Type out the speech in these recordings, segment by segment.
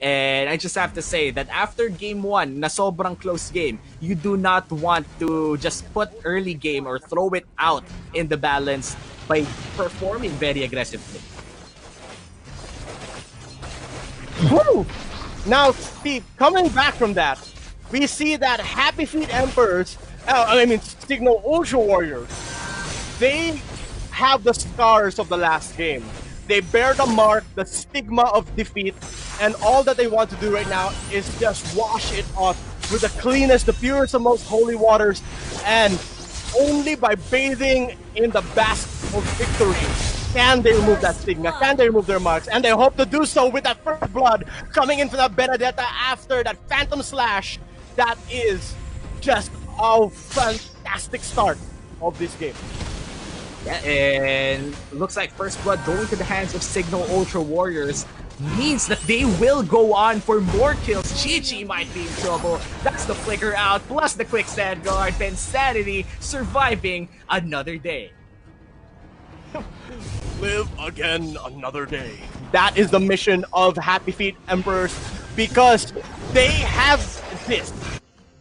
And I just have to say that after game 1, na sobrang close game, you do not want to just put early game or throw it out in the balance by performing very aggressively. Woo! Now, Steve, coming back from that, we see that Happy Feet Emperors, Signal Ultra Warriors, they have the scars of the last game. They bear the mark, the stigma of defeat, and all that they want to do right now is just wash it off with the cleanest, the purest, the most holy waters, and only by bathing in the bask of victory can they remove that stigma, can they remove their marks, and they hope to do so with that first blood coming in for that Benedetta after that Phantom Slash. That is just a fantastic start of this game. Yeah, and looks like first blood going to the hands of Signal Ultra Warriors means that they will go on for more kills. Chi-Chi might be in trouble. That's the flicker out, plus the quick stand guard, then Sanity surviving another day. Live again another day. That is the mission of Happy Feet Emperors, because they have this.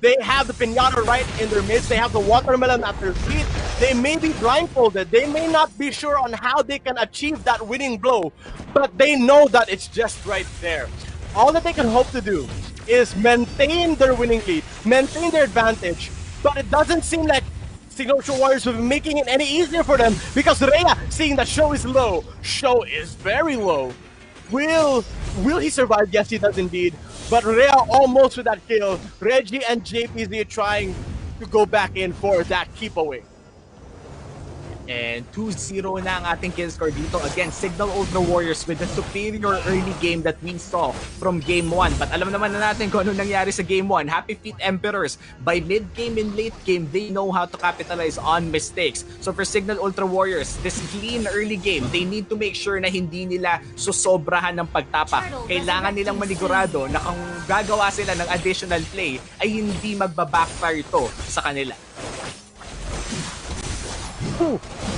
They have the pinata right in their midst. They have the watermelon at their feet. They may be blindfolded. They may not be sure on how they can achieve that winning blow, but they know that it's just right there. All that they can hope to do is maintain their winning lead, maintain their advantage, but it doesn't seem like Signal Ultra Warriors will be making it any easier for them, because Rhea, seeing that Show is low, Show is very low. Will he survive? Yes, he does indeed. But Rhea almost with that kill. Reggie and JPZ trying to go back in for that keep away. And 2-0 na ang ating kill score dito. Again, Signal Ultra Warriors with the superior early game that we saw from Game 1. But alam naman na natin kung ano nangyari sa Game 1. Happy Feet Emperors, by mid-game and late game, they know how to capitalize on mistakes. So for Signal Ultra Warriors, this clean early game, they need to make sure na hindi nila susobrahan ng pagtapak. Kailangan nilang manigurado na kung gagawa sila ng additional play, ay hindi magbabackfire ito sa kanila.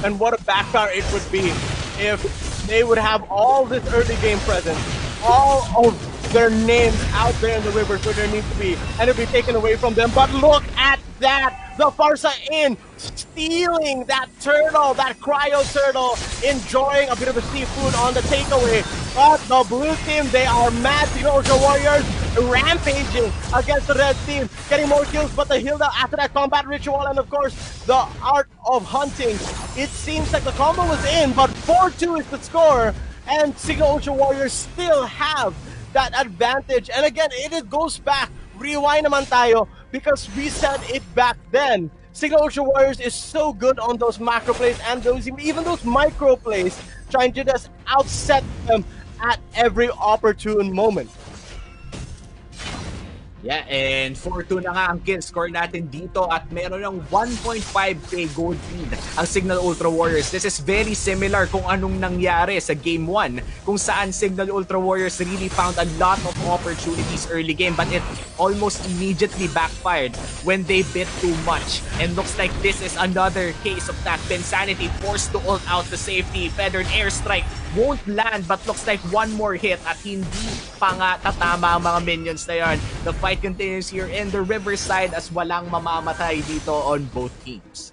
And what a backfire it would be if they would have all this early game presence, all of their names out there in the rivers where they need to be, and it'd be taken away from them. But look at that! The Farsa in, stealing that turtle, that cryo turtle, enjoying a bit of a seafood on the takeaway. But the blue team, they are mad. The Ultra Warriors rampaging against the red team, getting more kills, but the Hilda after that combat ritual, and of course, the art of hunting. It seems like the combo was in, but 4-2 is the score, and Signal Ultra Warriors still have that advantage. And again, it goes back, rewind naman tayo, because we said it back then. Signal Ultra Warriors is so good on those macro plays and those even those micro plays, trying to just outset them at every opportune moment. Yeah, and 4-2 na nga ang kill score natin dito at meron ng 1.5k gold lead ang Signal Ultra Warriors. This is very similar kung anong nangyari sa Game 1 kung saan Signal Ultra Warriors really found a lot of opportunities early game, but it almost immediately backfired when they bit too much. And looks like this is another case of that. Bensanity forced to ult out the safety. Feathered airstrike won't land, but looks like one more hit at hindi pa nga tatama ang mga minions na yarn. The fight continues here in the Riverside as walang mamamatay dito on both teams.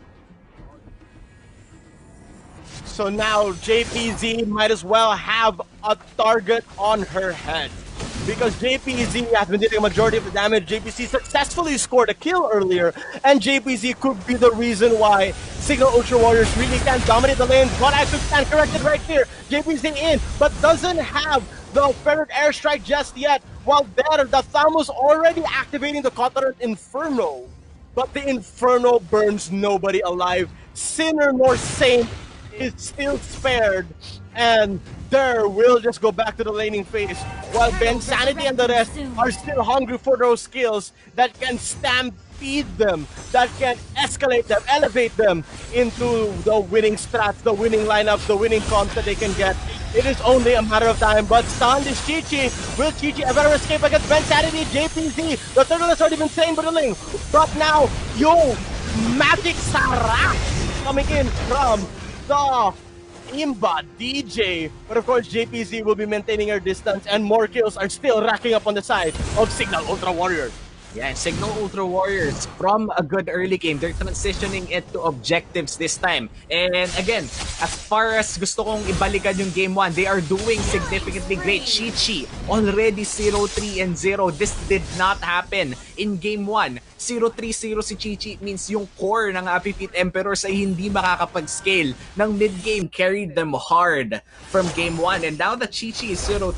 So now JPZ might as well have a target on her head, because JPZ has been dealing a majority of the damage. JPZ successfully scored a kill earlier, and JPZ could be the reason why Signal Ultra Warriors really can't dominate the lane. But I took stand corrected right here. JPZ in, but doesn't have the feathered airstrike just yet. While there, the Thamus already activating the Cottoned Inferno. But the Inferno burns nobody alive. Sinner nor Saint is still spared, and there will just go back to the laning phase, while Bensanity and the rest are still hungry for those skills that can stampede them, that can escalate them, elevate them into the winning strats, the winning lineups, the winning comps that they can get. It is only a matter of time, but stunned is Chi-Chi. Will Chi-Chi ever escape against Bensanity? JPZ, the turtle has already been slain by the lane, but now, Magic Sarah coming in from the Imba, DJ, but of course JPZ will be maintaining her distance and more kills are still racking up on the side of Signal Ultra Warriors. Yeah, and Signal Ultra Warriors, from a good early game, they're transitioning it to objectives this time. And again, as far as gusto kong ibalikan yung Game 1, they are doing significantly great. Chi-Chi, already 0-3 and 0. This did not happen in Game 1. 0-3-0 si Chi-Chi means yung core ng Happy Feet Emperors ay hindi makakapag-scale. Ng mid-game, carried them hard from Game 1. And now that Chi-Chi is 0-3-0,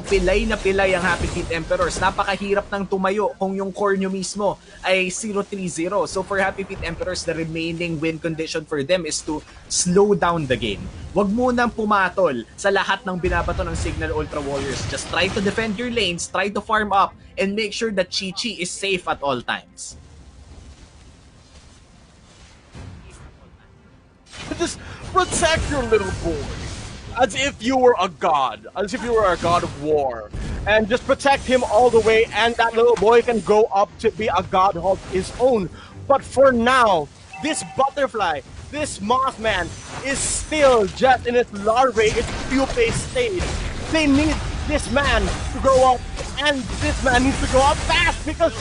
pilay na pilay ang Happy Feet Emperors. Napakahirap ng tumayo kung yung core nyo mismo ay 0-3-0. So for Happy Feet Emperors, the remaining win condition for them is to slow down the game. Wag munang pumatol sa lahat ng binabato ng Signal Ultra Warriors. Just try to defend your lanes, try to farm up, and make sure that Chi-Chi is safe at all times. Just protect your little boy. As if you were a god. As if you were a god of war. And just protect him all the way, and that little boy can grow up to be a god of his own. But for now, this butterfly, this Mothman, is still just in its larvae, its pupae stage. They need this man to grow up, and this man needs to grow up fast because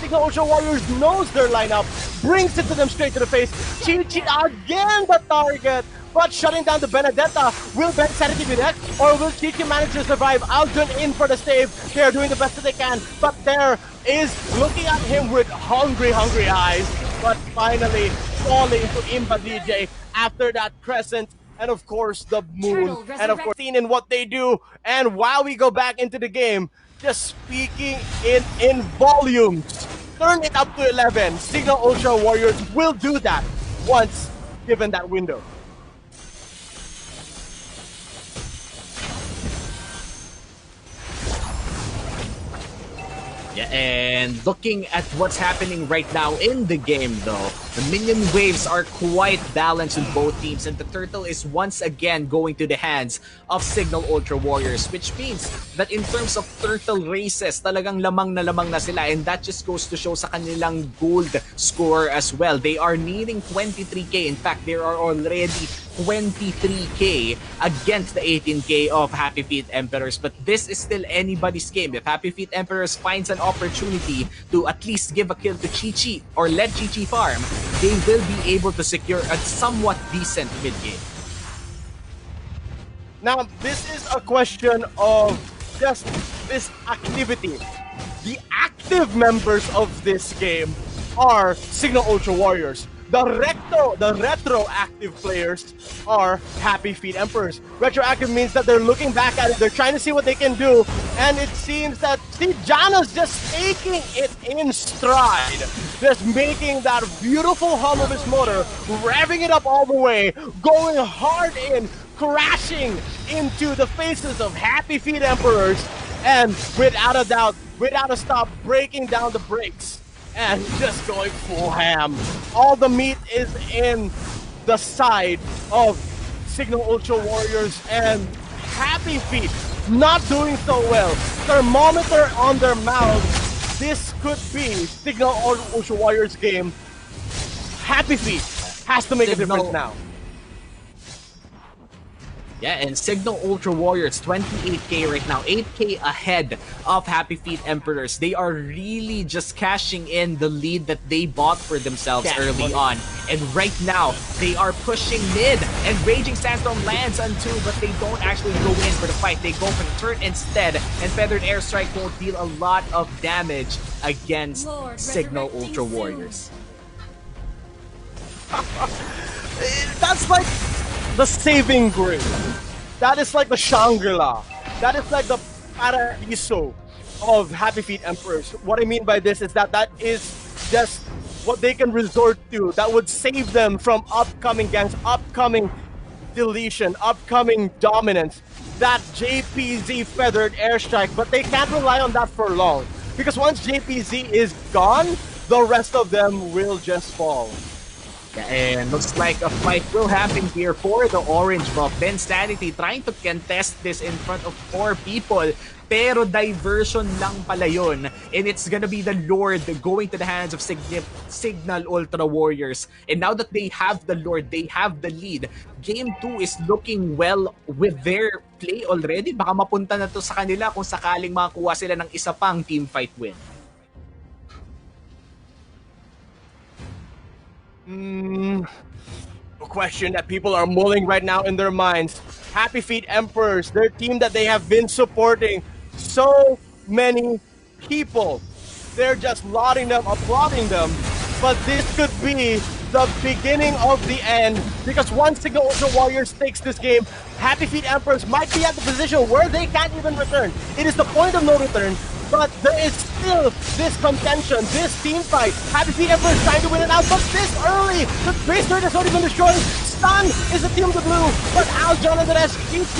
Signal Ultra Warriors knows their lineup, brings it to them straight to the face. Chi-Chi again the target, but shutting down the Benedetta. Will Ben Sanity be next, or will Chi-Chi manage to survive? Aldrin in for the save. They're doing the best that they can, but there is looking at him with hungry eyes, but finally falling to Imba DJ after that crescent. And of course the moon, and of course seen in what they do. And while we go back into the game, just speaking in volumes, turn it up to 11. Signal Ultra Warriors will do that once given that window. Yeah, and looking at what's happening right now in the game though, the minion waves are quite balanced in both teams, and the turtle is once again going to the hands of Signal Ultra Warriors, which means that in terms of turtle races, talagang lamang na sila, and that just goes to show sa kanilang gold score as well. They are needing 23k. In fact, there are already 23k against the 18k of Happy Feet Emperors, but this is still anybody's game. If Happy Feet Emperors finds an opportunity to at least give a kill to Chi-Chi or let Chi-Chi farm, they will be able to secure a somewhat decent mid game. Now, this is a question of just this activity. The active members of this game are Signal Ultra Warriors. The retroactive players are Happy Feet Emperors. Retroactive means that they're looking back at it, they're trying to see what they can do, and it seems that Jana's just taking it in stride, just making that beautiful hum of his motor, revving it up all the way, going hard in, crashing into the faces of Happy Feet Emperors, and without a doubt, without a stop, breaking down the brakes and just going full ham. All the meat is in the side of Signal Ultra Warriors, and Happy Feet not doing so well. Thermometer on their mouths. This could be Signal Ultra Warriors game. Happy Feet has to make a difference now. Yeah, and Signal Ultra Warriors, 28k right now, 8k ahead of Happy Feet Emperors. They are really just cashing in the lead that they bought for themselves early on. And right now, they are pushing mid, and Raging Sandstorm lands on 2, but they don't actually go in for the fight. They go for the turret instead, and Feathered Airstrike won't deal a lot of damage against Signal Ultra Warriors. That's like the saving grace. That is like the Shangri-La. That is like the Paraiso of Happy Feet Emperors. What I mean by this is that that is just what they can resort to that would save them from upcoming ganks, upcoming deletion, upcoming dominance. That JPZ Feathered Airstrike, but they can't rely on that for long. Because once JPZ is gone, the rest of them will just fall. And looks like a fight will happen here for the orange buff. Ben Sanity trying to contest this in front of 4 people. Pero diversion lang pala yun. And it's gonna be the Lord going to the hands of Signal Ultra Warriors. And now that they have the Lord, they have the lead. Game 2 is looking well with their play already. Baka mapunta na to sa kanila kung sakaling makakuha sila ng isa pang teamfight win. A question that people are mulling right now in their minds. Happy Feet Emperors, their team that they have been supporting so many people. They're just lauding them, applauding them. But this could be the beginning of the end, because once Signal Ultra Warriors takes this game, Happy Feet Emperors might be at the position where they can't even return. It is the point of no return, but there is still this contention, this team fight. Happy Feet Emperors trying to win it out, but this early, the base turret is already been destroyed. Stun is the team of the blue, but Al Jonathan SGT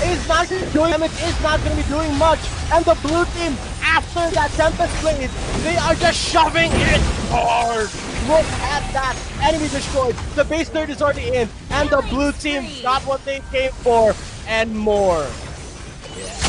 is not doing damage, is not going to be doing much. And the blue team, after that Tempest Blade, they are just shoving it hard. Look at that, enemy destroyed, the base turret is already in, and the blue team got what they came for, and more.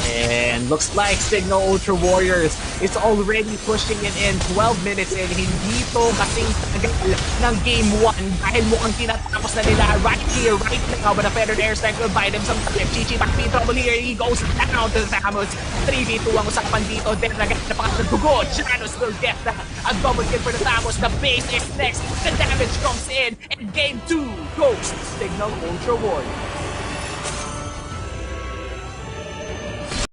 And looks like Signal Ultra Warriors is already pushing it in 12 minutes in. Hindi to kasing tagal ng Game 1 dahil mukhang tinatapos na nila right here, right now. But a feathered airstrike will buy them some time. Chichi back in trouble here. He goes down to Samus. 3v2 ang usapan dito. Then napakadugo. Janus will get a double kill for the Samus. The base is next. The damage comes in. And Game 2 goes to Signal Ultra Warriors.